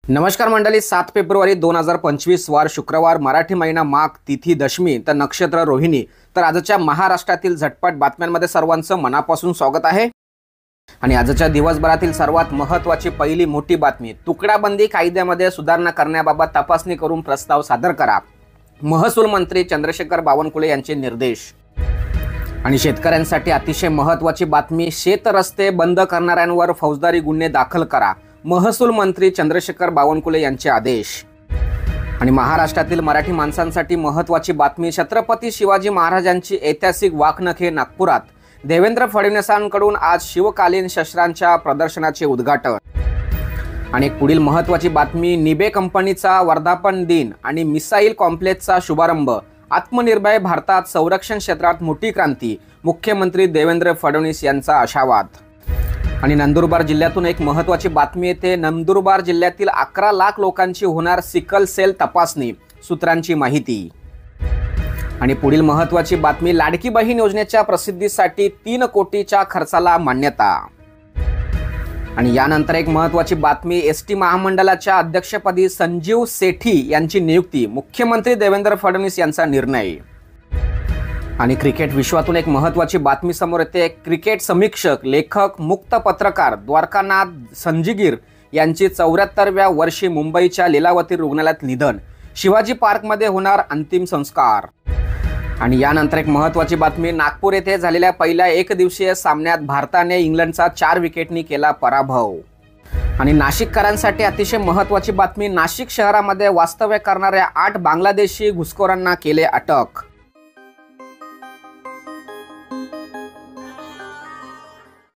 नमस्कार मंडळी, 7 फेब्रुवारी 2025 वार शुक्रवार, मराठी महिना माघ, तिथी दशमी तर नक्षत्र रोहिणी। तर आजच्या महाराष्ट्रातील झटपट बातम्यांमध्ये सर्वांचं मनापासून स्वागत आहे। आणि आजच्या दिवसभरातील सर्वात महत्त्वाची पहिली मोठी बातमी, तुकडाबंदी कायद्यामध्ये सुधारणा करण्याबाबत तपासणी करून प्रस्ताव सादर करा, महसूल मंत्री चंद्रशेखर बावनकुळे यांचे निर्देश। आणि शेतकऱ्यांसाठी अतिशय महत्त्वाची बातमी, शेत रस्ते बंद करणाऱ्यांवर फौजदारी गुन्हे दाखल करा, महसूल मंत्री चंद्रशेखर बावनकुळे यांचे आदेश। आणि महाराष्ट्रातील मराठी माणसांसाठी महत्त्वाची बातमी, छत्रपती शिवाजी महाराजांची ऐतिहासिक वाघनखे नागपुरात, देवेंद्र फडणवीसांकडून आज शिवकालीन शस्त्रांच्या प्रदर्शनाचे उद्घाटन। आणि एक पुढील महत्त्वाची बातमी, निबे कंपनीचा वर्धापन दिन आणि मिसाईल कॉम्प्लेक्सचा शुभारंभ, आत्मनिर्भर भारतात संरक्षण क्षेत्रात मोठी क्रांती, मुख्यमंत्री देवेंद्र फडणवीस यांचा आशावाद। आणि नंदुरबार जिल्ह्यातून एक महत्त्वाची बातमी येते, नंदुरबार जिल्ह्यातील 11 लाख लोकांची होणार सिकल सेल तपासणी, सूत्रांची माहिती। आणि पुढील महत्त्वाची बातमी, लाडकी बहीण योजनेच्या प्रसिद्धीसाठी 3 कोटीच्या खर्चाला मान्यता। आणि यानंतर एक महत्त्वाची बातमी, एसटी महामंडळाच्या अध्यक्षपदी संजीव सेठी यांची नियुक्ती, मुख्यमंत्री देवेंद्र फडणवीस यांचा निर्णय। आणि क्रिकेट विश्वातून एक महत्त्वाची बातमी समोर येते, क्रिकेट समीक्षक, लेखक, मुक्त पत्रकार द्वारकानाथ संजीगिर यांची 74व्या वर्षी मुंबईच्या लीलावती रुग्णालयात निधन, शिवाजी पार्कमध्ये होणार अंतिम संस्कार। आणि यानंतर एक महत्त्वाची बातमी, नागपूर येथे झालेल्या पहिल्या एकदिवसीय सामन्यात भारताने इंग्लंडचा 4 विकेटनी केला पराभव। आणि नाशिककरांसाठी अतिशय महत्त्वाची बातमी, नाशिक शहरामध्ये वास्तव्य करणाऱ्या 8 बांगलादेशी घुसखोरांना केले अटक।